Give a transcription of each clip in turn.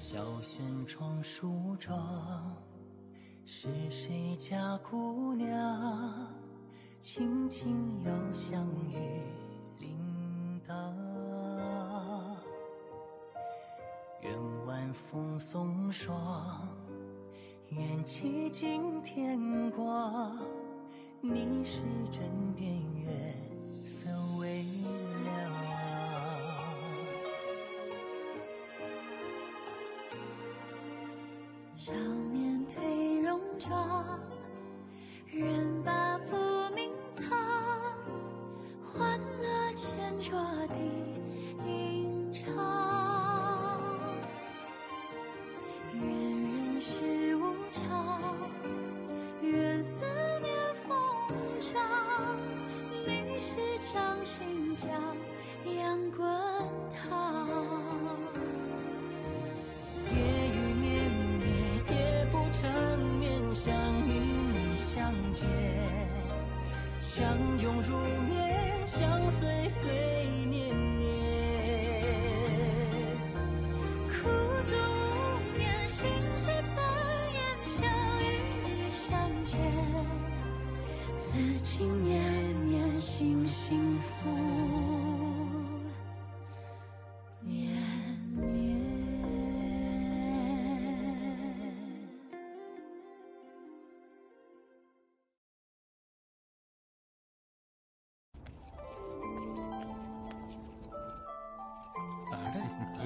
小轩窗梳妆，是谁家姑娘轻轻摇香于铃铛？愿晚风送霜，愿凄尽天光，你是枕边月色微凉。少年褪戎装，人把浮名藏，欢乐前桌的吟唱。愿人世无常，愿思念风涨，历史掌心将阳滚烫。夜雨绵绵，夜不成眠，想与你相见，相拥如眠，相随随年年。苦足无眠，心事怎言？想与你相见，此情绵绵，心幸福绵绵。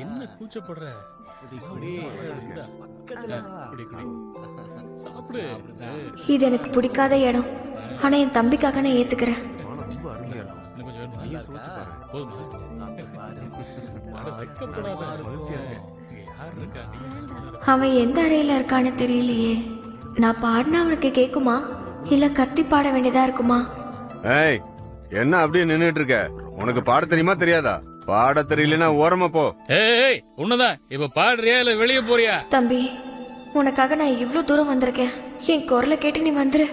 என்ன கூச்சப்படுற? சாப்பிடு. இது எனக்கு பிடிக்காத இடம், ஆனா என் தம்பிக்காக நான் ஏத்துக்கிறேன். அவன் எந்த அறையில இருக்கான்னு தெரியலையே. நான் பாடினா அவனுக்கு கேக்குமா, இல்ல கத்தி பாட வேண்டியதா இருக்குமா? ஏய், என்ன அப்படியே நின்னுட்டு இருக்க? உனக்கு பாட தெரியுமா தெரியாதா? பாட தெரியலனா ஓரமா போ. ஏய், உன்னதான் இப்ப பாடுறியா இல்ல வெளியே போறியா? தம்பி, உனக்காக நான் இவ்ளோ தூரம் வந்திருக்கேன். என் குரலை கேட்டு நீ வந்துரு.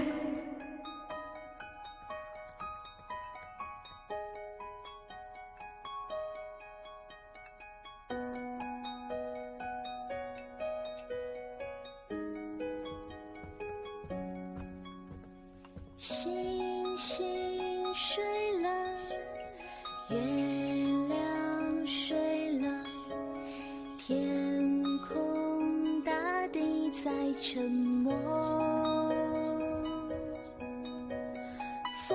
星星睡了，月亮睡了，天空大地在沉默，风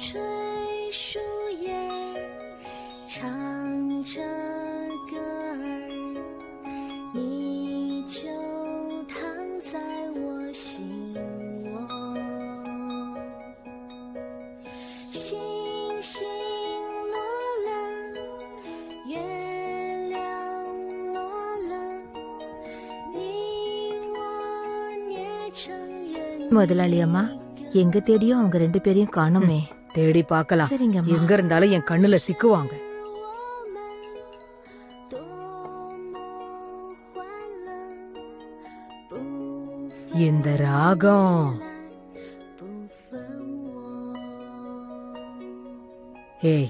吹树叶唱着歌儿，你就躺在我心窝。星星落了，月亮落了，你我捏成人。முதலாளி அம்மா, எங்க தேடியும் அவங்க 2 பேரையும் காணுமே. தேடி பார்க்கலாம். சரிங்கம்மா. எங்க இருந்தாலும் என் கண்ணுல சிக்குவாங்க. இந்த ராகம் ஏய்,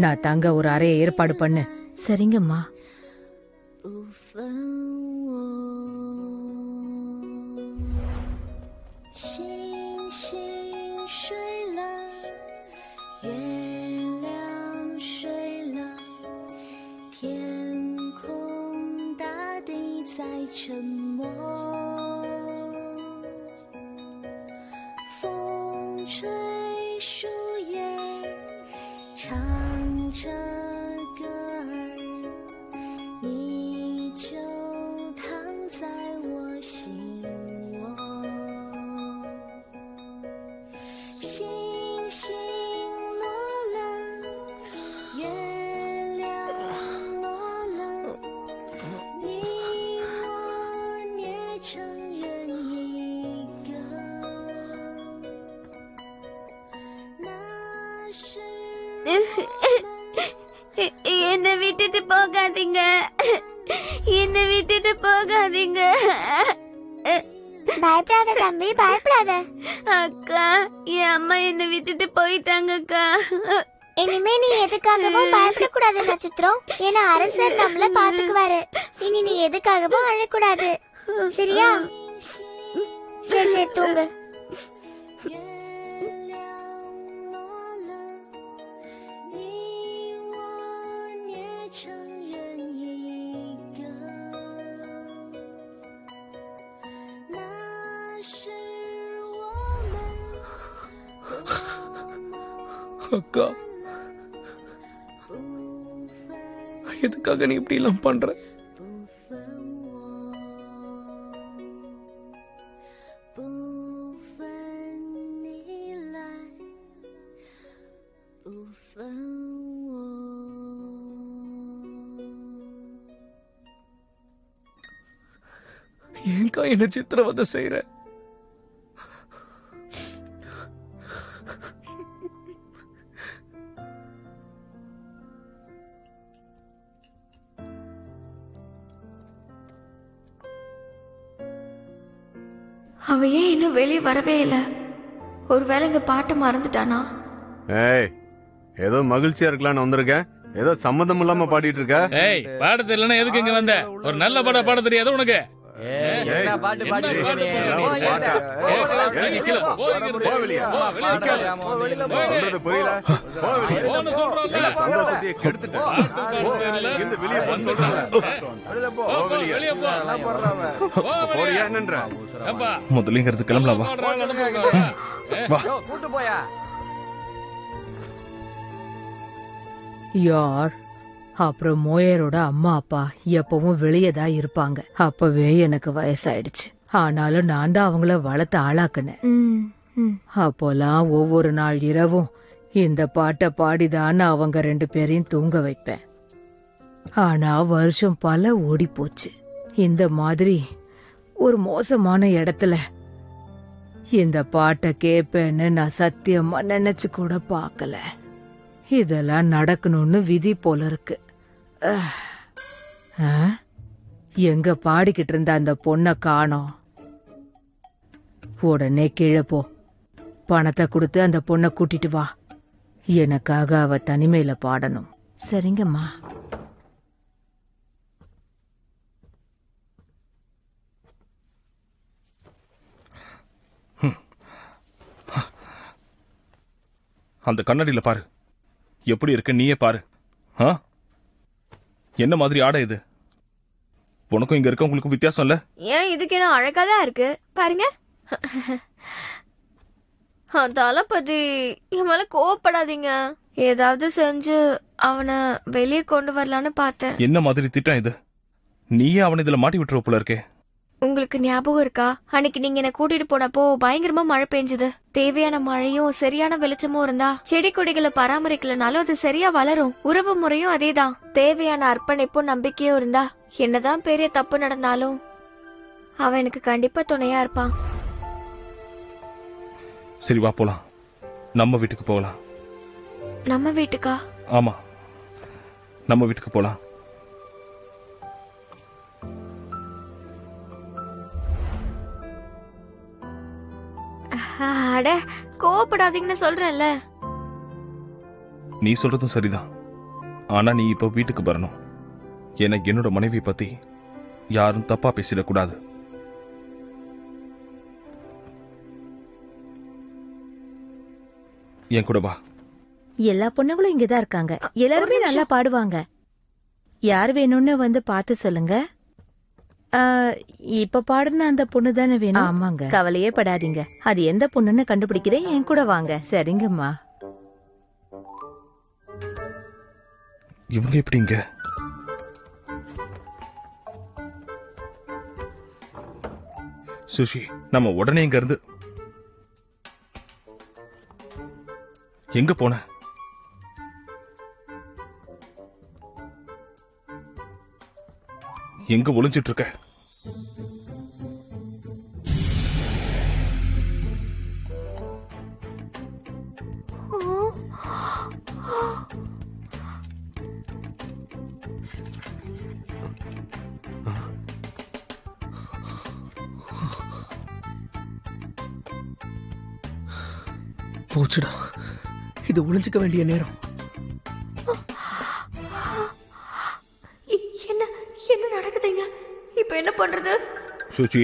நான் தங்க ஒரு அறையை ஏற்பாடு பண்ணு. சரிங்கம்மா.星星睡了，月亮睡了，天空大地在沉默，风吹树叶唱着歌儿，你就躺在我心窝。星星落了，月亮落了，你我捏成人一个。那是என்னை விட்டுட்டு போகாதீங்க, என்னை விட்டுட்டு போகாதீங்க. பயப்படாத தம்பி, பயப்படாத. அக்கா, என் அம்மா என்னை விட்டுட்டு போயிட்டாங்க அக்கா. இனிமே நீ எதுக்காகவும் பயப்படக்கூடாது நட்சத்திரம். ஏன்னா அரசர் நம்மள பாத்துக்குவாரு. இனி நீ எதுக்காகவும் அழக்கூடாது. சரியா? சரி சரி தூங்கு. அக்கா, எதுக்காக நீ இப்படி எல்லாம் பண்ற? ஏன்க்கா என்ன சித்திரவதை செய்யற? அவ ஏன் இன்னும் வெளியே வரவே இல்லை? ஒருவேளை இந்த பாட்டை மறந்துட்டானா? ஏய், ஏதோ மகிழ்ச்சியா இருக்கலாம்னு வந்திருக்கேன். ஏதோ சம்மந்தம் இல்லாம பாடிட்டு இருக்க. ஏய், பாட தெரியலன்னா எதுக்கு இங்க வந்த? ஒரு நல்ல பாட பாட தெரியாது உனக்கு? சந்தோஷத்தையே கெடுத்துட்டேன். என்னன்ற முதலிங்கிறது கிளம்பலாவா? யார்? அப்புறம் மோயரோட அம்மா அப்பா எப்பவும் வெளியே தான் இருப்பாங்க. அப்பவே எனக்கு வயசாயிடுச்சு. ஆனாலும் நான் தான் அவங்கள வளர்த்து ஆளாக்குனேன். அப்போலாம் ஒவ்வொரு நாள் இரவும் இந்த பாட்டை பாடிதான் அவங்க 2 பேரையும் தூங்க வைப்பேன். ஆனா வருஷம் பல ஓடி போச்சு. இந்த மாதிரி ஒரு மோசமான இடத்துல இந்த பாட்டை கேட்பேன்னு நான் சத்தியமா நினைச்சு கூட பார்க்கல. இதெல்லாம் நடக்கணும்னு விதி போல இருக்கு. எங்க பாடிக்கிட்டு இருந்த அந்த பொண்ணை காணோம். உடனே கீழே போ, பணத்தை கொடுத்து அந்த பொண்ணை கூட்டிட்டு வா. எனக்காக அவ தனிமையில பாடணும். சரிங்கம்மா. அந்த கண்ணாடியில பாரு, எப்படி இருக்கு நீயே பாரு. என்ன மாதிரி ஆடை இது? உனக்கும் இங்க இருக்க உங்களுக்கு வித்தியாசம் இல்ல? ஏன் இதுக்கு என்ன அழகாதான் இருக்கு பாருங்க. தளபதி என் மேல கோவப்படாதீங்க. ஏதாவது செஞ்சு அவனை வெளியே கொண்டு வரலான்னு பார்த்தேன். என்ன மாதிரி திட்டம் இது? நீயே அவனை இதுல மாட்டி விட்டுருவ போல இருக்கே. உங்களுக்கு ஞாபகம் இருக்கா, அன்னைக்கு நீங்க என்ன கூட்டிட்டு போனப்போ பயங்கரமா மழை பெஞ்சது. தேவையான மழையும் சரியான வெளிச்சமும் இருந்தா செடி கொடிகளை பராமரிக்கலனாலும் அது சரியா வளரும். உறவு முறையும் அதேதான். தேவையான அர்ப்பணிப்பும் நம்பிக்கையும் இருந்தா என்னதான் பெரிய தப்பு நடந்தாலும் அவன் எனக்கு கண்டிப்பா துணையா இருப்பான். சரி வா போலாம், நம்ம வீட்டுக்கு போகலாம். நம்ம வீட்டுக்கா? ஆமா, நம்ம வீட்டுக்கு போலாம். அட கோவப்படாதீங்கன்னு சொல்றேன்ல. நீ சொல்றதும் சரிதான். ஆனா நீ இப்ப வீட்டுக்கு வரணும். எனக்கு என்னோட மனைவி பத்தி யாரும் தப்பா பேசிடக்கூடாது. என் கூட வா. எல்லா பொண்ணுங்களும் இங்கதான் இருக்காங்க. எல்லாருமே நல்லா பாடுவாங்க. யார் வேணும்னு வந்து பார்த்து சொல்லுங்க. இப்ப பாடுன அந்த பொண்ணு தானே வேணும்? ஆமாங்க. கவலையே படாதீங்க, அது எந்த பொண்ணுன்னு கண்டுபிடிக்கிறேன். என் கூட வாங்க. சரிங்கம்மா. இவங்க எப்படி இங்க? சுஷி, நம்ம உடனே இங்க இருந்து எங்க போன? எங்க ஒளிஞ்சிட்டு இருக்க? போச்சுடா, இது ஒளிஞ்சுக்க வேண்டிய நேரம். இப்ப என்ன பண்றது? சுச்சி,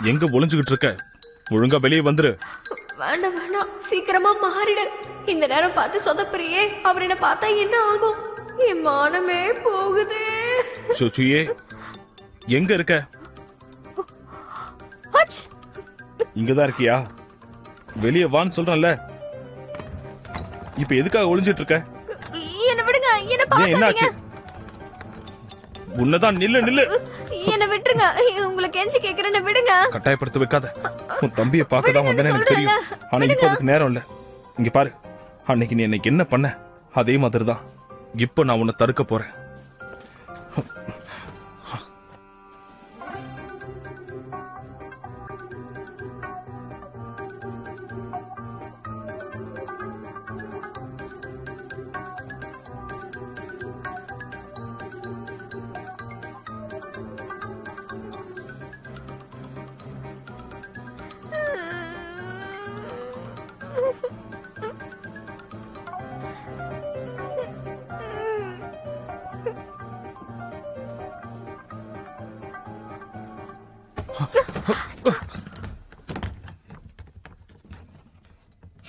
எங்க ஒளிஞ்சுகிட்டு இருக்க? ஒழுங்கா வெளியே வந்துரு. வேண்டாம் வேண்டாம், சீக்கிரமா மாறிடு. இந்த நேரம் பார்த்து சொதப்புறியே, அவர் என்ன பார்த்தா என்ன ஆகும்? என் மானமே போகுது. சுச்சியே, எங்க இருக்க? இங்கதான் இருக்கியா? வெளியே வான்னு சொல்றேன்ல. இப்ப எதுக்காக ஒளிஞ்சிட்டு இருக்க? என்ன விடுங்க, என்ன ஏன், என்னாச்சு? பாக்காதீங்க. உன்னதான் நில்லு நில்லு. என்ன விட்டுருங்க, உங்களுக்கு கெஞ்சி கேக்குறேன்னு விடுங்க. கட்டாயப்படுத்த வைக்காத. உன் தம்பியை பார்க்க தான் வந்தேன்னு எனக்கு தெரியும். ஆனா இப்ப அதுக்கு நேரம் இல்ல. இங்க பாரு, அன்னைக்கு நீ எனக்கு என்ன பண்ண அதே மாதிரிதான் இப்ப நான் உன்னை தடுக்க போறேன்.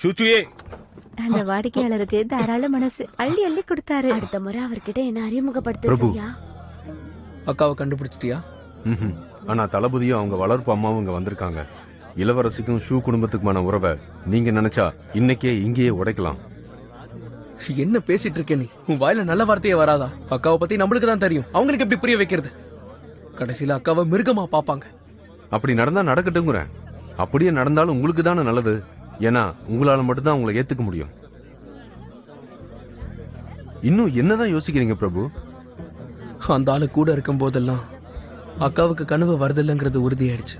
சுச்சுயே, அந்த வாடிக்கையாளருக்கு தாராள மனசு, அள்ளி அள்ளி கொடுத்தாரு. அடுத்த முறை அவர்கிட்ட என்ன அறிமுகப்படுத்த சரியா? அக்காவை கண்டுபிடிச்சிட்டியா? ஆனா தளபதியும் அவங்க வளர்ப்பு அம்மாவும் இங்க வந்திருக்காங்க. இளவரசிக்கும் ஷூ குடும்பத்துக்குமான உறவை நீங்க நினைச்சா இன்னைக்கே இங்கேயே உடைக்கலாம். என்ன பேசிட்டு இருக்க நீ? உன் வாயில நல்ல வார்த்தையே வராதா? அக்காவை பத்தி நம்மளுக்கு தான் தெரியும், அவங்களுக்கு எப்படி புரிய வைக்கிறது? கடைசியில அக்காவை மிருகமா பாப்பாங்க. அப்படி நடந்தா நடக்கட்டுங்கிறேன். அப்படியே நடந்தாலும் உங்களுக்கு தானே நல்லது. ஏன்னா உங்களால மட்டும்தான் உங்களை ஏத்துக்க முடியும். இன்னும் என்னதான் யோசிக்கிறீங்க பிரபு? அந்த ஆளு கூட இருக்கும் போதெல்லாம் அக்காவுக்கு கனவு வருதில்லைங்கிறது உறுதியாயிடுச்சு.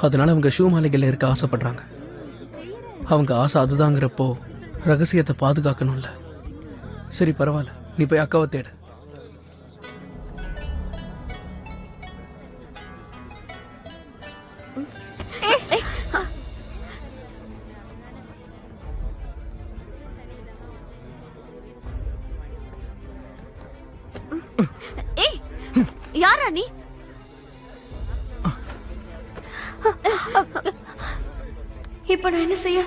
அதனால அவங்க ஷூ மாளிகையில் இருக்க ஆசைப்படுறாங்க. அவங்க ஆசை அதுதாங்கிறப்போ ரகசியத்தை பாதுகாக்கணும்ல. சரி பரவாயில்ல, நீ போய் அக்காவை தேடு. யாரா நீ? இப்ப நான் என்ன செய்ய?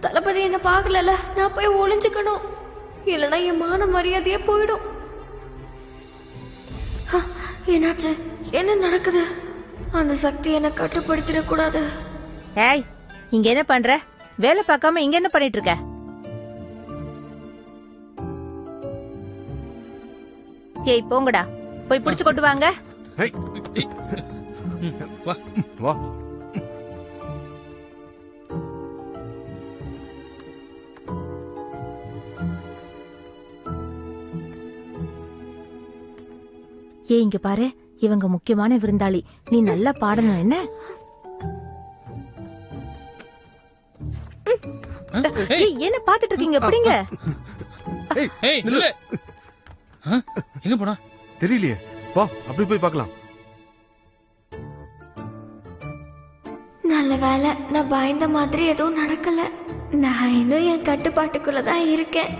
தளபதி என்ன பாக்கல, நான் போய் ஒளிஞ்சுக்கணும். இல்லைன்னா என் மான மரியாதையே போயிடும். என்னாச்சு? என்ன நடக்குது? அந்த சக்தி என்ன கட்டுப்படுத்திடக்கூடாது. ஏய், இங்க என்ன பண்ற? வேலை பார்க்காம இங்க என்ன பண்ணிட்டு இருக்க? ஏய் போங்கடா, போய் பிடிச்சு கொண்டு வாங்க. வா. ஏய் இங்க பாரு, இவங்க முக்கியமான விருந்தாளி. நீ நல்லா பாடணும் என்ன? ஏய் என்ன பாத்துட்டு இருக்கீங்க? பிடிங்க. ஏய் நில்லு. எங்க போனா? தெரியலையே. வா, அப்படி போய் பார்க்கலாம். நல்ல வேலை, நான் பயந்த மாதிரி எதுவும் நடக்கல. நான் இன்னும் என் கட்டுப்பாட்டுக்குள்ளதான் இருக்கேன்.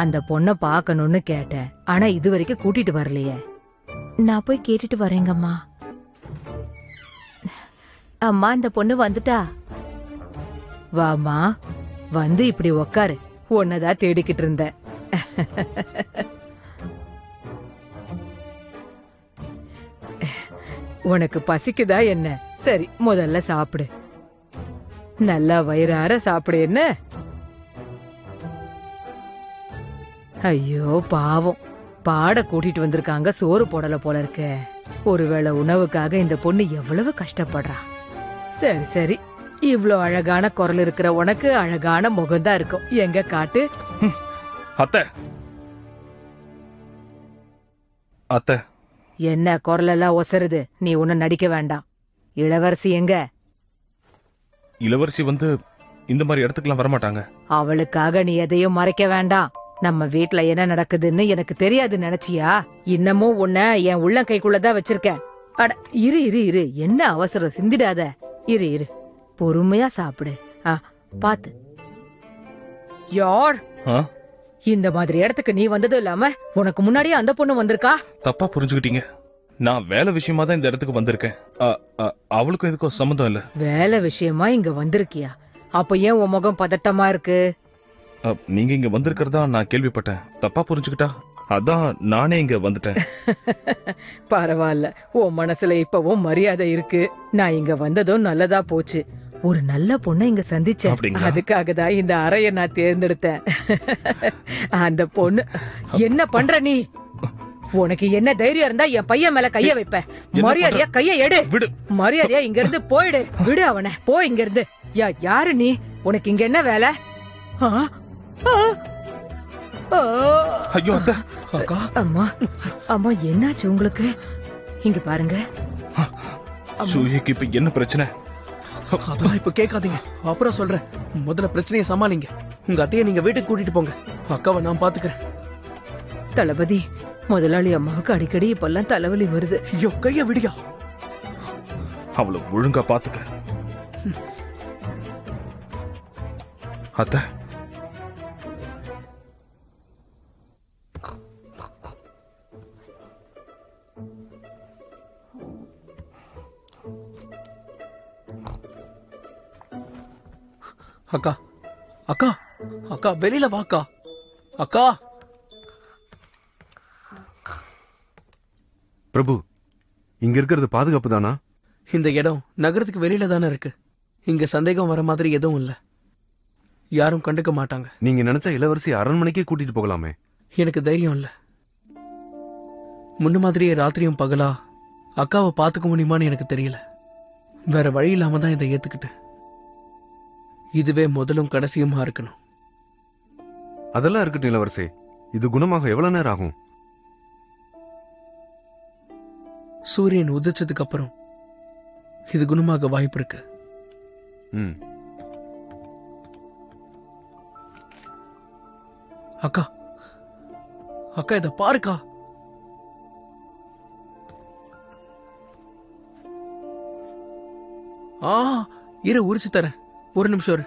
அந்த பொண்ண பாக்கணும்னு கேட்டேன், ஆனா இது வரைக்கும் கூட்டிட்டு வரலையே. நான் போய் கேட்டுட்டு வரேங்கம்மா. அம்மா, இந்த பொண்ணு வந்துட்டா. வாமா, வந்து இப்படி உக்காரு. உன்னதான் தேடிக்கிட்டு இருந்தேன். உனக்கு பசிக்குதா என்ன? சரி, முதல்ல சாப்பிடு. நல்லா வயிறார சாப்பிடு என்ன? ஐயோ பாவம், பாட கூட்டிட்டு வந்திருக்காங்க, சோறு போடல போல இருக்க. ஒருவேளை உணவுக்காக இந்த பொண்ணு எவ்வளவு கஷ்டப்படுறா. சரி சரி, இவ்ளோ அழகான குரல் இருக்கிற உனக்கு அழகான முகம்தான் இருக்கும். எங்க காட்டு. அத்தை, அத்தை. என்ன குரல் எல்லாம் ஒசருது? நீ ஒன்னும் நடிக்க வேண்டாம். இளவரசி எங்க? இளவரசி வந்து இந்த மாதிரி இடத்துக்குலாம் வரமாட்டாங்க. அவளுக்காக நீ எதையும் மறைக்க வேண்டாம். நம்ம வீட்ல என்ன நடக்குதுன்னு எனக்கு தெரியாது நினைச்சியா? இன்னமும் உன்னை என் உள்ளங்கைக்குள்ளதான் வச்சிருக்கேன். அட இரு இரு இரு, என்ன அவசரம், சிந்திடாத. இரு இரு, பொறுமையா சாப்பிடு. பாத்து. யார் இந்த மாதிரி இடத்துக்கு நீ வந்ததும் இல்லாம உனக்கு முன்னாடியே அந்த பொண்ணு வந்திருக்கா? தப்பா புரிஞ்சுக்கிட்டீங்க. நான் வேலை விஷயமா தான் இந்த இடத்துக்கு வந்திருக்கேன். அவளுக்கும் இதுக்கும் சம்மந்தம் இல்ல. வேலை விஷயமா இங்க வந்திருக்கியா? அப்ப ஏன் உன் முகம் பதட்டமா இருக்கு? நீங்க இங்க வந்திருக்கிறதா நான் கேள்விப்பட்டேன். தப்பா புரிஞ்சுக்கிட்டா அதான் நானே இங்க வந்துட்டேன். பரவாயில்ல, உன் மனசுல இப்பவும் மரியாதை இருக்கு. நான் இங்க வந்ததும் நல்லதா போச்சு. ஒரு நல்ல பொண்ணை இங்க சந்திச்சேன். அதுக்காக தான் இந்த அறைய நான் தேர்ந்தெடுத்தேன். அந்த பொண்ணு என்ன பண்ற நீ? உனக்கு என்ன தைரியம் இருந்தா என் பையன் மேல கைய வைப்ப? மரியாதையா கைய எடு. மரியாதையா இங்க இருந்து போயிடு. விடு அவனை, போ இங்க இருந்து. யாரு நீ? உனக்கு இங்க என்ன வேலை? அம்மா அம்மா, என்னாச்சு உங்களுக்கு? இங்க பாருங்க. சூயக்கு இப்ப என்ன பிரச்சனை? அதெல்லாம் இப்ப கேட்காதீங்க, அப்புறம் சொல்றேன். முதல்ல பிரச்சனையை சமாளிங்க. உங்க அத்தையை நீங்க வீட்டுக்கு கூட்டிட்டு போங்க. அக்காவை நான் பாத்துக்கிறேன். தளபதி, முதலாளி அம்மாவுக்கு அடிக்கடி இப்பெல்லாம் தலைவலி வருது. ஐயோ, கைய விடியா. அவளை ஒழுங்கா பாத்துக்க. அத்தை, அக்கா அக்கா அக்கா, வெளியில வாக்கா. அக்கா. பிரபு, இங்க இருக்கிறது பாதுகாப்பு தானா? இந்த இடம் நகரத்துக்கு வெளியில தானே இருக்கு. இங்க சந்தேகம் வர மாதிரி எதுவும் இல்ல. யாரும் கண்டுக்க மாட்டாங்க. நீங்க நினைச்சா இளவரசி அரண்மனைக்கே கூட்டிட்டு போகலாமே. எனக்கு தைரியம் இல்ல. முன்ன மாதிரியே ராத்திரியும் பகலா அக்காவை பாத்துக்க முடியுமான்னு எனக்கு தெரியல. வேற வழி இல்லாம தான் இதை ஏத்துக்கிட்டேன். இதுவே முதலும் கடைசியுமா இருக்கணும். அதெல்லாம் இருக்கட்டும் இளவரசி. இது குணமாக எவ்வளவு நேரம் ஆகும்? சூரியன் உதிச்சதுக்கு அப்புறம் இது குணமாக வாய்ப்பு இருக்கு. அக்கா அக்கா, இத பாருக்கா. இரு, உரிச்சு தரேன். ஒரு நிமிஷம் இரு.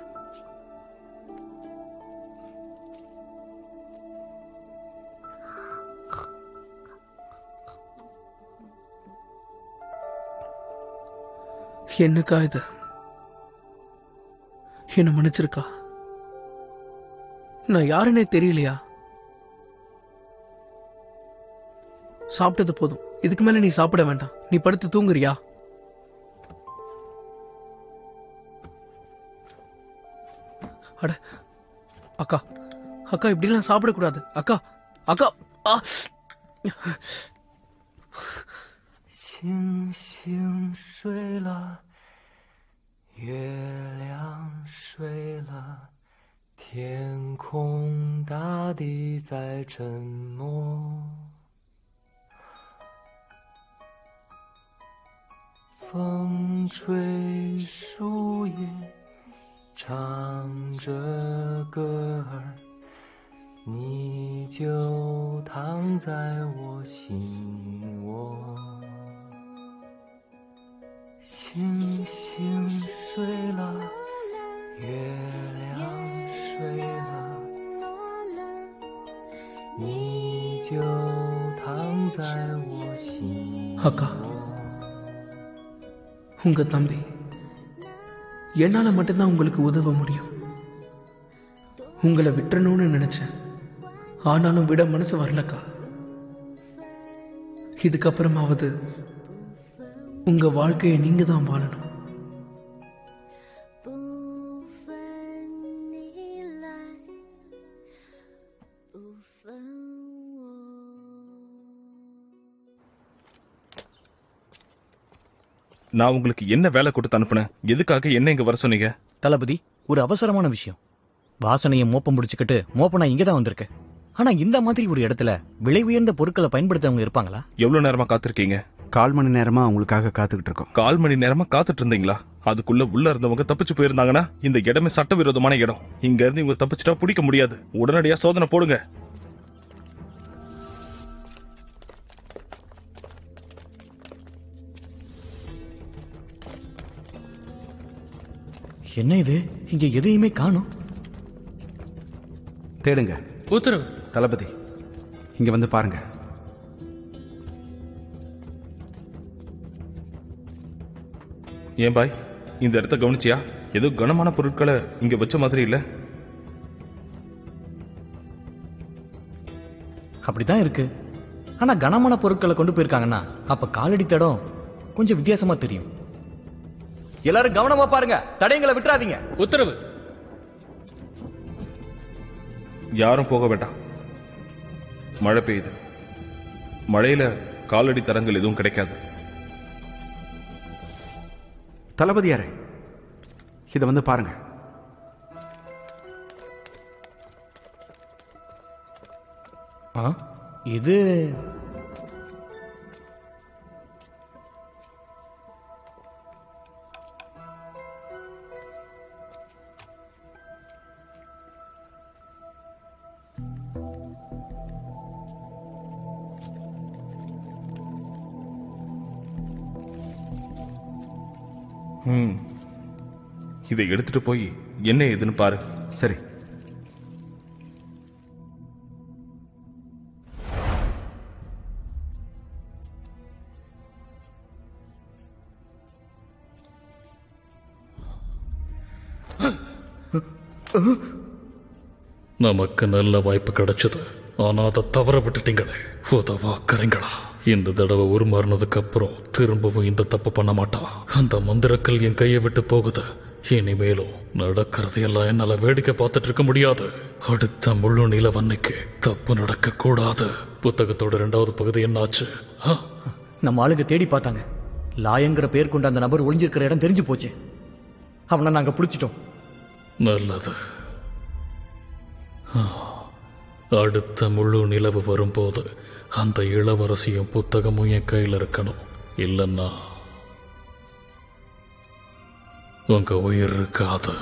என்னக்கா இது? என்ன மன்னிச்சிருக்கா? நான் யாருன்னே தெரியலையா? சாப்பிட்டது போதும். இதுக்கு மேல நீ சாப்பிட வேண்டாம். நீ படுத்து தூங்குறியா? அட அக்கா அக்கா, இப்படிலாம் சாப்பிடக்கூடாது. அக்கா அக்கா. 星星睡了，月亮睡了，天空大地在沉默，风吹树叶唱着歌儿，你就躺在我心窝。星星睡了，月亮睡了，你就躺在我心窝。 அக்கா, உங்க தம்பி, என்னால மட்டும்தான் உங்களுக்கு உதவ முடியும். உங்களை விட்டுறணும்னு நினைச்சேன், ஆனாலும் விட மனசு வரலக்கா. இதுக்கப்புறமாவது உங்க வாழ்க்கையை நீங்க தான் வாழணும். நான் உங்களுக்கு என்ன வேலை கொடுத்து அனுப்புனேன்? எதுக்காக என்ன இங்க வர சொன்னீங்க? தளபதி, ஒரு அவசரமான விஷயம். வாசனையை மோப்பம் முடிச்சுக்கிட்டு மோப்பனா இங்க தான் வந்திருக்கேன். ஆனா இந்த மாதிரி ஒரு இடத்துல விலை உயர்ந்த பொருட்களை பயன்படுத்தவங்க இருப்பாங்களா? எவ்வளவு நேரமா காத்திருக்கீங்க? 1/4 மணி நேரமா உங்களுக்காக காத்துக்கிட்டு இருக்கோம். 1/4 மணி நேரமா காத்துட்டு இருந்தீங்களா? அதுக்குள்ள உள்ள இருந்தவங்க தப்பிச்சு போயிருந்தாங்கன்னா இந்த இடமே சட்டவிரோதமான இடம். இங்க இருந்து இவங்க தப்பிச்சுட்டா பிடிக்க முடியாது. உடனடியா சோதனை போடுங்க. என்ன இது? இங்க எதையுமே காணோம். தேடுங்க. உத்தரவு. தளபதி, இங்க வந்து பாருங்க. ஏன் பாய், இந்த இடத்த கவனிச்சியா? ஏதோ கனமான பொருட்களை இங்க வச்ச மாதிரி இல்ல? அப்படிதான் இருக்கு. ஆனா கனமான பொருட்களை கொண்டு போயிருக்காங்கன்னா அப்ப காலடி தடம் கொஞ்சம் வித்தியாசமா தெரியும். எல்லாரும் கவனமா பாருங்க, தடயங்களை விட்டுறாதீங்க. உத்தரவு. யாரும் போக வேண்டாம். மழை பெய்யுது. மழையில காலடி தடங்கள் எதுவும் கிடைக்காது. தளபதியாரே, இத வந்து பாருங்க. இது இதை எடுத்துட்டு போய் என்ன ஏதுன்னு பாரு. சரி. நமக்கு நல்ல வாய்ப்பு கிடைச்சது. ஆனா அதை தவற விட்டுட்டீங்களே. உதவாக்கறீங்களா? இந்த தடவை உருமாறினதுக்கு அப்புறம் திரும்பவும் இந்த தப்பு பண்ண மாட்டான். அந்த மந்திரக்கல் என் கையை விட்டு போகுது. இனிமேலும் நடக்கிறது எல்லாம் என்னால வேடிக்கை பார்த்துட்டு இருக்க முடியாது. அடுத்த முழு நிலவன்னைக்கு தப்பு நடக்க கூடாது. புத்தகத்தோட 2வது பகுதி என்னாச்சு? நம்ம ஆளுங்க தேடி பார்த்தாங்க. லாயங்கிற பேர் கொண்ட அந்த நபர் ஒளிஞ்சிருக்கிற இடம் தெரிஞ்சு போச்சு. அவனை நாங்க பிடிச்சிட்டோம். நல்லது. அடுத்த முழு நிலவு வரும்போது அந்த இளவரசியும் புத்தகமும் என் கையில் இருக்கணும். இல்லைன்னா உங்க உயிர் இருக்காது.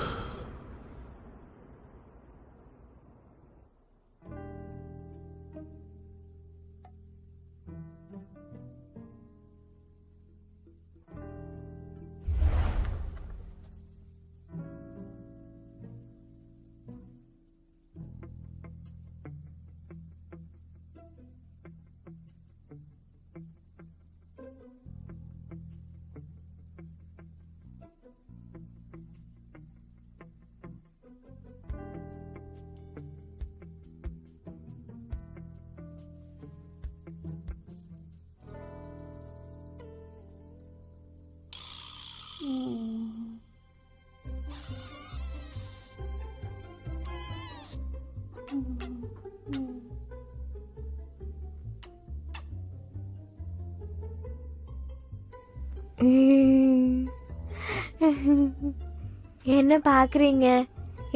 என்ன பாக்குறீங்க?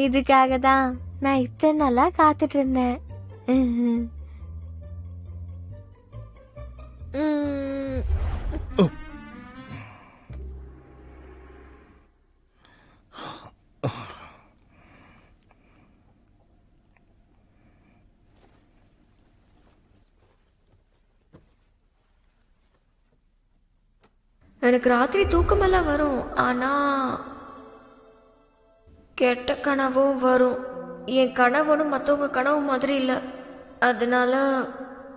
இதுக்காக தான் நான் இத்தனை நாளா காத்துட்டு இருந்தேன். எனக்கு ராத்திரி தூக்கமெல்லாம் வரும். ஆனா கெட்ட கனவும் வரும். என் கனவுன்னு மற்றவங்க கனவு மாதிரி இல்லை. அதனால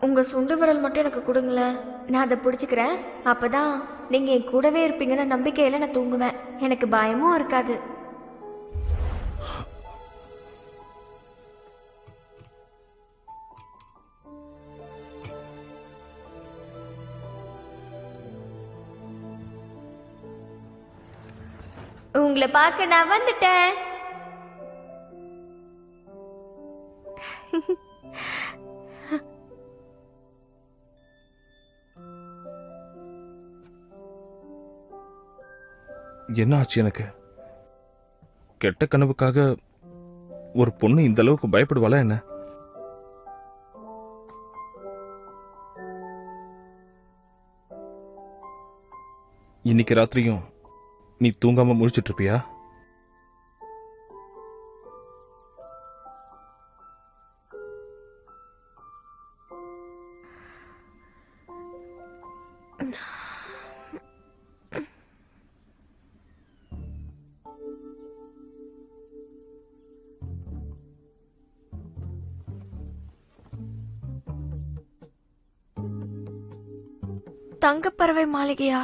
உங்க சுண்டு விரல் மட்டும் எனக்கு கொடுங்களேன். நான் அதை பிடிச்சிக்கிறேன். அப்பதான் நீங்க என் கூடவே இருப்பீங்கன்னு நம்பிக்கையில நான் தூங்குவேன். எனக்கு பயமும் இருக்காது. உங்களை பார்க்க நான் வந்துட்டேன். என்ன ஆச்சு எனக்கு? கெட்ட கனவுக்காக ஒரு பொண்ணு இந்த அளவுக்கு பயப்படுவாளா என்ன? இன்னைக்கு ராத்திரியும் நீ தூங்காம முழிச்சிட்டு இருப்பியா? தங்கப்பறவை மாளிகையா?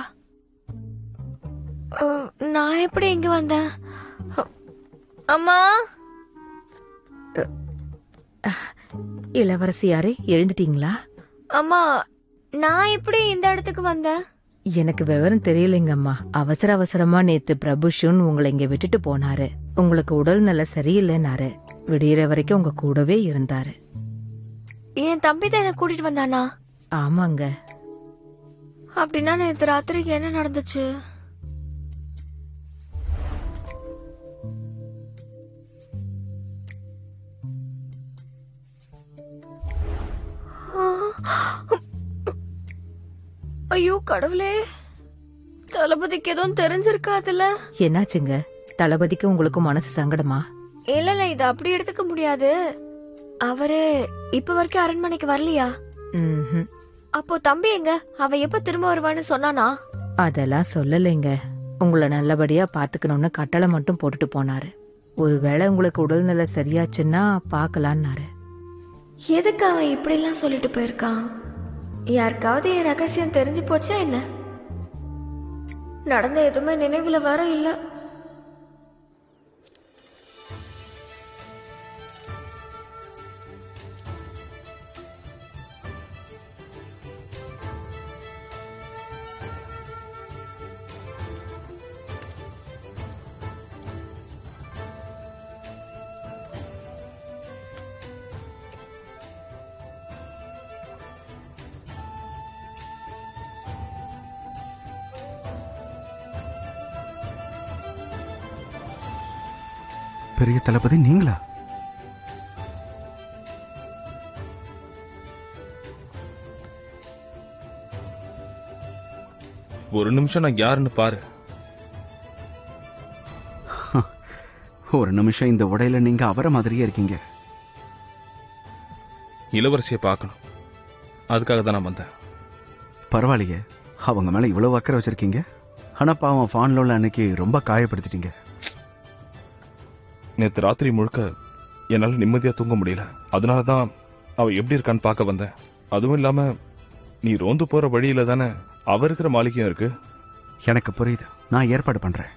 நான் எப்படி இங்க வந்தேன்? அம்மா! இளவரசியாரே, எழுந்துட்டீங்களா? அம்மா, நான் எப்படி இந்த இடத்துக்கு வந்தேன்? எனக்கு விவரம் தெரியலைங்கம்மா. அவசர அவசரமா நேத்து பிரபுஷன் உங்களை இங்க விட்டுட்டு போனாரு. உங்களுக்கு உடல் நல்ல சரியில்லைன்னாரு. விடியற வரைக்கும் உங்க கூடவே இருந்தாரு. என் தம்பி தான் என்ன கூட்டிட்டு வந்தானா? ஆமாங்க. அப்படின்னா நேத்து ராத்திரிக்கு என்ன நடந்துச்சு? ஐயோ கடவுளே, தளபதிக்கு எதுவும் தெரிஞ்சிருக்காதுல்ல? என்னாச்சுங்க? தளபதிக்கு உங்களுக்கு மனசு சங்கடமா? இல்ல, இது அப்படி எடுத்துக்க முடியாது. அவரு இப்ப வரைக்கும் அரண்மனைக்கு வரலையா? அப்போ தம்பி எங்க? அவ எப்ப திரும்ப வருவான்னு சொன்னானா? அதெல்லாம் சொல்லலைங்க. உங்களை நல்லபடியா பாத்துக்கணும்னு கட்டளை மட்டும் போட்டுட்டு போனாரு. ஒருவேளை உங்களுக்கு உடல்நிலை சரியாச்சுன்னா பாக்கலான்னாரு. எதுக்கு அவன் இப்படி எல்லாம் சொல்லிட்டு போயிருக்கான்? யாருக்காவது என் ரகசியம் தெரிஞ்சு போச்சா என்ன? நடந்த எதுவுமே நினைவுல வர இல்ல. பெரிய தளபதி நீங்களா? ஒரு நிமிஷம் நான் யாருன்னு பாரு. ஒரு நிமிஷம் இந்த உடையில நீங்க அவரை மாதிரியே இருக்கீங்க. இளவரசியை பார்க்கணும், அதுக்காக தான் நான் வந்தேன். பரவாயில்லையே, அவங்க மேல இவ்வளவு அக்கறை வச்சிருக்கீங்க. ஆனா பாவம் ஃபான்லோல அன்னைக்கு ரொம்ப காயப்படுத்திட்டீங்க. நேற்று ராத்திரி முழுக்க என்னால் நிம்மதியாக தூங்க முடியல. அதனால தான் அவள் எப்படி இருக்கான்னு பார்க்க வந்தேன். அதுவும் இல்லாமல் நீ ரோந்து போகிற வழியில் தானே அவ இருக்கிற மாளிகையும் இருக்கு. எனக்கு புரியுது, நான் ஏற்பாடு பண்ணுறேன்.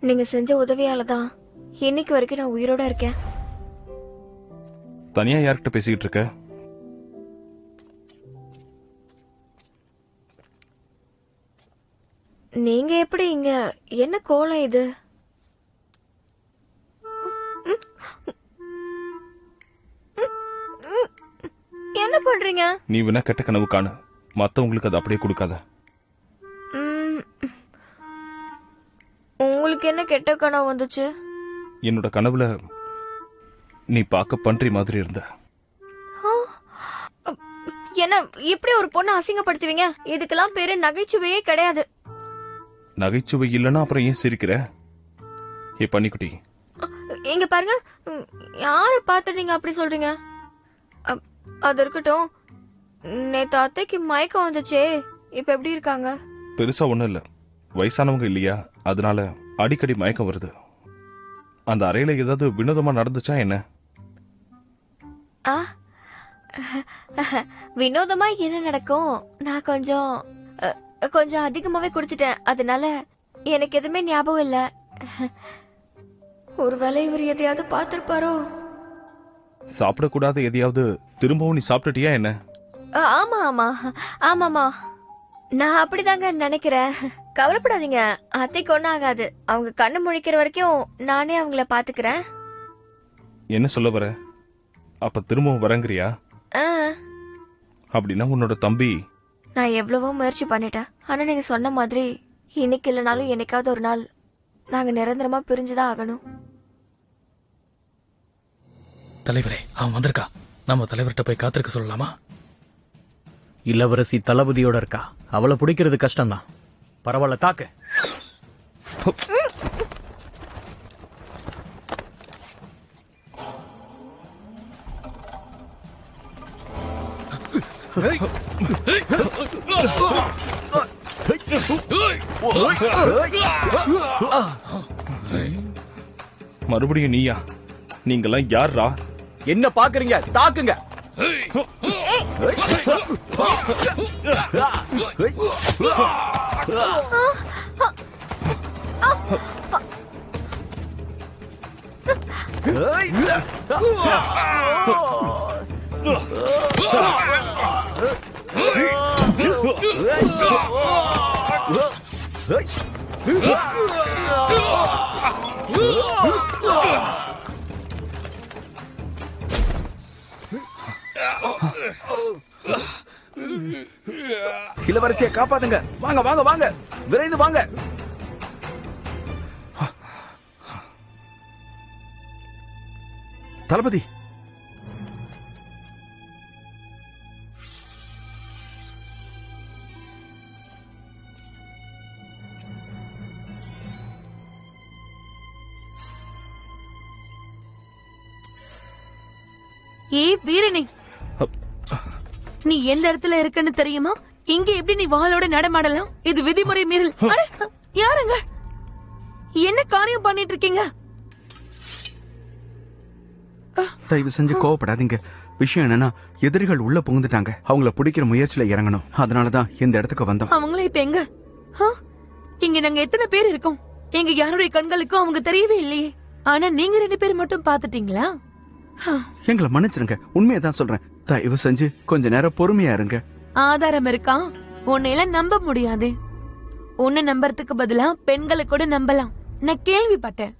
நீங்க செஞ்ச உதவியால தான் இன்னைக்கு வரைக்கும் நான் உயிரோட இருக்கேன். தனியா யார்கிட்ட பேசிக்கிட்டு இருக்க? நீங்க எப்படி இங்க? என்ன கோலம் இது? என்ன பண்றீங்க? நீ வேணா கெட்ட கனவு காணு, மத்தவங்களுக்கு அதை அப்படியே கொடுக்காத. உங்களுக்கு என்ன கெட்ட கனவு வந்துச்சு? என்னோட கனவுல நீ பார்க்க பன்றி மாதிரி இருந்த. என்ன இப்படி ஒரு பொண்ணை அசிங்கப்படுத்துவீங்க? இதுக்கெல்லாம் பேரு நகைச்சுவையே கிடையாது. நகைச்சுவை இல்லைன்னா அப்புறம் ஏன் சிரிக்கிற? ஏ பன்னிக்குட்டி, இங்க பாருங்க, யார பார்த்து நீங்க அப்படி சொல்றீங்க? அது இருக்கட்டும், நேத்து அத்தைக்கு மயக்கம் வந்துச்சே, இப்ப எப்படி இருக்காங்க? பெருசா ஒண்ணும் இல்ல, வயசானவங்க இல்லையா, அதனால அடிக்கடி மயக்கம் வருது. அந்த அறையில ஏதாவது வினோதமா நடந்துச்சா என்ன? வினோதமா என்ன நடக்கும்? நான் கொஞ்சம் அதிகமாவே குடிச்சிட்டேன், அதனால எனக்கு எதுவுமே ஞாபகம் இல்ல. ஒருவேளை இவர் எதையாவது பார்த்திருப்பாரோ? சாப்பிடக்கூடாத எதையாவது திரும்பவும் நீ சாப்பிட்டுட்டியா என்ன? ஆமா ஆமா ஆமாமா, நான் அப்படிதாங்க நினைக்கிறேன். கவலைப்படாதீங்க, அத்தைக்கு ஒன்னும் ஆகாது. அவங்க கண்ணு முழிக்கிற வரைக்கும் நானே அவங்கள பாத்துக்கிறேன். என்ன சொல்ல வர? அப்ப திரும்பவும் வரங்கிறியா? ஆ, அப்படின்னா உன்னோட தம்பி நான் எவ்வளவோ முயற்சி பண்ணிட்டேன். ஆனா நீங்க சொன்ன மாதிரி இன்னைக்கு இல்லைனாலும் என்னைக்காவது ஒரு நாள் நாங்க நிரந்தரமா பிரிஞ்சுதான் ஆகணும். தலைவரே, அவன் வந்திருக்கா. நம்ம தலைவர்கிட்ட போய் காத்திருக்க சொல்லலாமா? இளவரசி தளபதியோட இருக்கா. அவளை பிடிக்கிறது கஷ்டம்தான். பரவாயில்ல, தாக்கு. மறுபடியும் நீயா? நீங்கெல்லாம் யாரா? என்ன பாக்குறீங்க? தாக்குங்க. இளவரசியை காப்பாத்துங்க. வாங்க வாங்க வாங்க, விரைந்து வாங்க. தளபதி, வீரனே, நீ எந்த இடத்துல இருக்கன்னு தெரியுமா? இங்க எப்படி நீ வாளோட நடமாடலாம்? இது விதிமுறை மீறல். அட, யாருங்க? என்ன காரியம் பண்ணிட்டு இருக்கீங்க? தயவு செஞ்சு கோவப்படாதீங்க. விஷயம் என்னன்னா, எதிரிகள் உள்ள புகுந்துட்டாங்க. அவங்கள பிடிக்கிற முயற்சியில இறங்கணும். அதனாலதான் இந்த இடத்துக்கு வந்தோம். அவங்கள இப்ப எங்க? இங்க நாங்க எத்தனை பேர் இருக்கோம்? எங்க யாருடைய கண்களுக்கும் அவங்க தெரியவே இல்லையே. ஆனா நீங்க 2 பேர் மட்டும் பாத்துட்டீங்களா? எங்களை மன்னிச்சிருங்க, உண்மையதான் சொல்றேன். தயவு செஞ்சு கொஞ்ச நேரம் பொறுமையா இருங்க. ஆதாரம் இருக்கா? உன்னையெல்லாம் நம்ப முடியாது. உன்னை நம்புறதுக்கு பதிலா பெண்களை கூட நம்பலாம். நான் கேள்விப்பட்டேன்.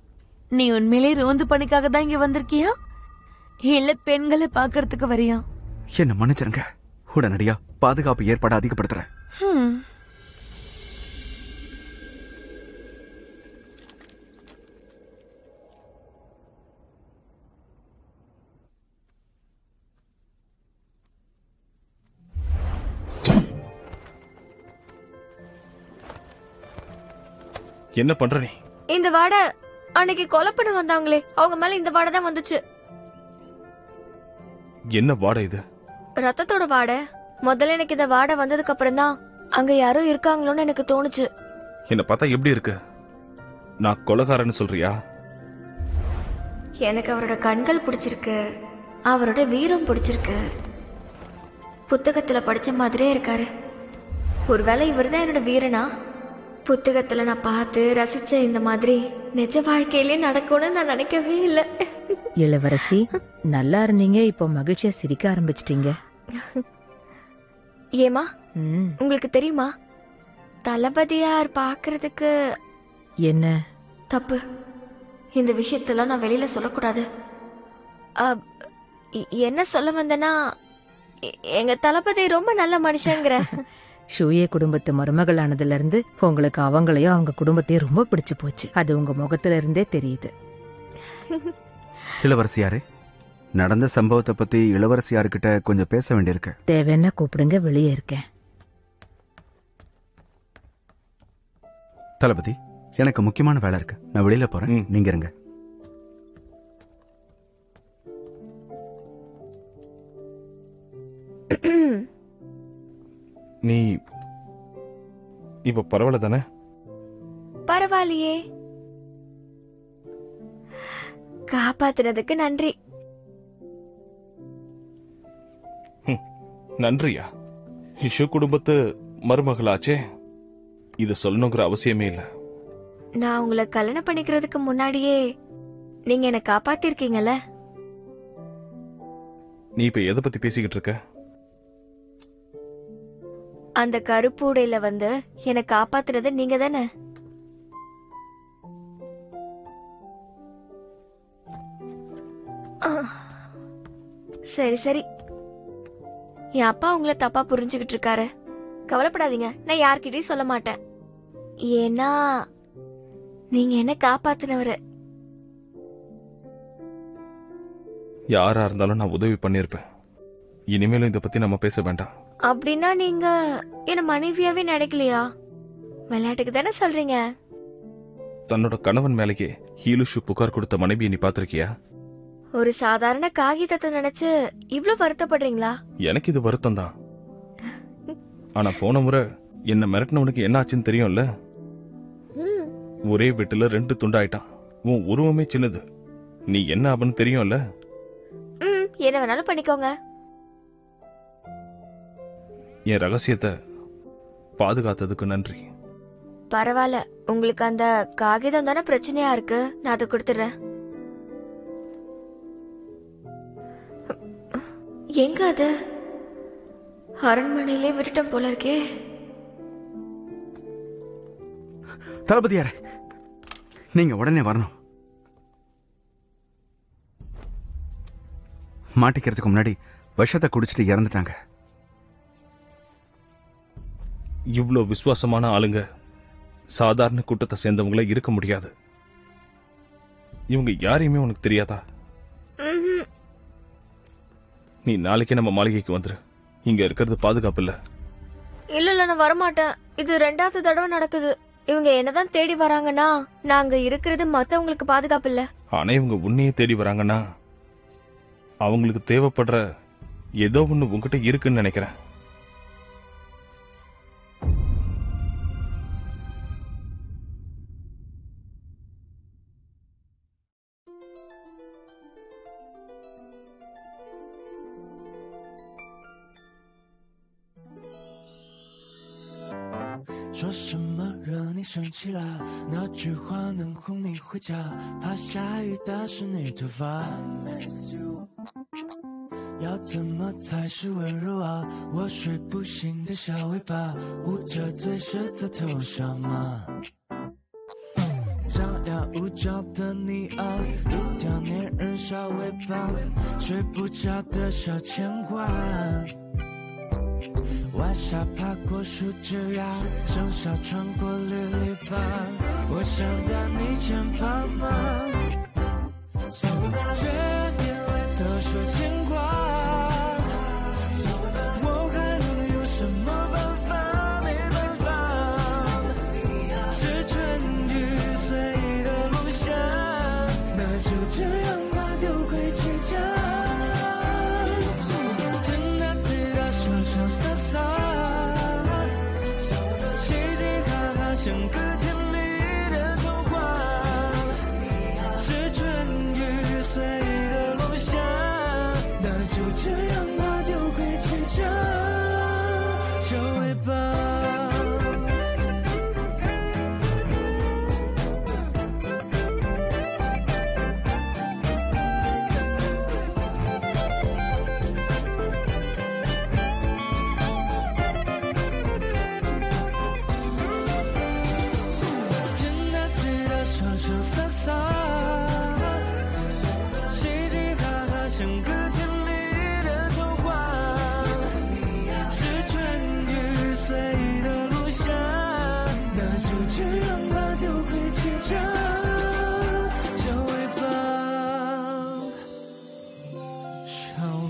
நீ உண்மையிலே ரோந்து பணிக்காக தான் இங்க வந்திருக்கியா, இல்ல பெண்களை பாக்குறதுக்கு வரியா? என்ன மன்னிச்சிருங்க. உடனடியா பாதுகாப்பு ஏற்பாடு அதிகப்படுத்துறேன். என்ன பண்ற நீ? இந்த வாடை அன்னைக்கு கொலை பண்ண வந்தாங்களே, அவங்க மேல இந்த வாடை தான் வந்துச்சு. என்ன வாடை இது? ரத்தத்தோட வாடை. முதல்ல எனக்கு இந்த வாடை வந்ததுக்கு அப்புறம் தான் அங்க யாரோ இருக்காங்களோன்னு எனக்கு தோணுச்சு. என்ன பார்த்தா எப்படி இருக்கு? நான் கொலைகாரன்னு சொல்றியா? எனக்கு அவரோட கண்கள் பிடிச்சிருக்கு, அவரோட வீரம் பிடிச்சிருக்கு. புத்தகத்துல படிச்ச மாதிரியே இருக்காரு. ஒருவேளை இவர்தான் என்னோட வீரனா? புத்தகத்துல நான் பார்த்து ரசிச்ச இந்த மாதிரி நிஜ வாழ்க்கையிலே நடக்கும்னு நான் நினைக்கவே இல்லை. இளவரசி, நல்லா இருந்தீங்க, இப்போ மகிழ்ச்சியா சிரிக்க ஆரம்பிச்சிட்டீங்க. ஏமா, உங்களுக்கு தெரியுமா, தளபதியார் பாக்குறதுக்கு என்ன தப்பு? இந்த விஷயத்தெல்லாம் நான் வெளியில சொல்லக்கூடாது. என்ன சொல்ல வந்தேன்னா, எங்க தளபதி ரொம்ப நல்ல மனுஷங்கிற. ஷூயே குடும்பத்து மருமகளானதுல இருந்து உங்களுக்கு அவங்களையும் அவங்க குடும்பத்தையும் ரொம்ப பிடிச்சு போச்சு. அது உங்க முகத்துல இருந்தே தெரியுது. இளவரசியாரு, நடந்த சம்பவத்தை பத்தி இளவரசியார்கிட்ட கொஞ்சம் பேச வேண்டியிருக்கு. தேவைன்னா கூப்பிடுங்க, வெளியே இருக்கேன். தளபதி, எனக்கு முக்கியமான வேலை இருக்கு, நான் வெளியில போறேன். நீங்க இருங்க. நீ இப்ப பரவாயில்ல தானே? பரவாயில்லையே. காப்பாத்துறதுக்கு நன்றி. நன்றியா? இஷு குடும்பத்து மருமகளாச்சே, இது சொல்லணுங்கிற அவசியமே இல்ல. நான் உங்களை கல்யாணம் பண்ணிக்கிறதுக்கு முன்னாடியே நீங்க என்ன காப்பாத்திருக்கீங்கல்ல. நீ இப்ப எதை பத்தி பேசிக்கிட்டு இருக்க? அந்த கருப்பு உடையில வந்து என்னை காப்பாத்துறது நீங்க தானே. சரி சரி, என் அப்பா உங்களை தப்பா புரிஞ்சுகிட்டு இருக்காரு. கவலைப்படாதீங்க, நான் யார்கிட்டயும் சொல்ல மாட்டேன். ஏன்னா நீங்க என்ன காப்பாத்தினவரு. யாரா இருந்தாலும் நான் உதவி பண்ணிருப்பேன். இனிமேலும் இத பத்தி நம்ம பேச வேண்டாம். அப்படின்னா நீங்க என்ன மனைவியாவே நினைக்கலையா? விளையாட்டுக்கு தானே சொல்றீங்க? தன்னோட கணவன் மேலேயே ஹீலுஷு புகார் கொடுத்த மனைவியை நீ பாத்திருக்கியா? ஒரு சாதாரண காகிதத்தை நினைச்சு இவ்ளோ வருத்தப்படுறீங்களா? எனக்கு இது வருத்தம் தான். ஆனா போன முறை என்ன மிரட்டினவனுக்கு என்ன ஆச்சுன்னு தெரியும்ல? ஒரே வீட்டுல 2 துண்டாயிட்டான். உன் உருவமே சின்னது. நீ என்ன ஆபன்னு தெரியும்ல? என்ன வேணாலும் பண்ணிக்கோங்க. என் ரகசியத்தை பாதுகாத்ததுக்கு நன்றி. பரவாயில்ல, உங்களுக்கு அந்த காகிதம் தானே பிரச்சனையா இருக்கு. நான் அதை கொடுத்துறேன். எங்க அது? அரண்மனையிலே விட்டுட்டோம் போல இருக்கே. தளபதியார, நீங்க உடனே வரணும். மாட்டிக்கிறதுக்கு முன்னாடி விஷத்தை குடிச்சிட்டு இறந்துட்டாங்க. இவ்ளோ விசுவாசமான ஆளுங்க சாதாரண கூட்டத்தை சேர்ந்தவங்கள இருக்க முடியாது. இவங்க யாரையுமே உனக்கு தெரியாதா? நீ நாளைக்கே நம்ம மாளிகைக்கு வந்துரு. இங்க இருக்கிறது பாதுகாப்பு இல்ல. இல்ல, நான் வரமாட்டேன். இது 2வது தடவை நடக்குது. இவங்க என்னதான் தேடி வராங்கன்னா நாங்க இருக்கிறது மத்தவங்களுக்கு பாதுகாப்பு இல்ல. ஆனா இவங்க உன்னையே தேடி வராங்கன்னா அவங்களுக்கு தேவைப்படுற ஏதோ ஒண்ணு உங்ககிட்ட இருக்குன்னு நினைக்கிறேன்.说什么惹你生气了？那句话能哄你回家？怕下雨打湿你头发。要怎么才是温柔啊？我睡不醒的小尾巴，捂着嘴是在偷笑吗？张牙舞爪的你啊，一条粘人小尾巴，睡不着的小牵挂。晚霞爬过树枝桠，盛夏穿过绿篱笆，我想在你肩膀吗？这眼泪都说牵挂，我还能有什么办法？没办法，是春雨随的落下，那就这样吧，丢盔弃甲。潇潇洒洒，嘻嘻哈哈，像个甜蜜的童话。是春雨随的落下，那就这样吧，丢盔弃甲，小尾巴。潇潇洒洒，嘻嘻哈哈，像个甜蜜的童话。是春雨随的落下，那就这样吧，丢盔弃甲，小尾巴，小尾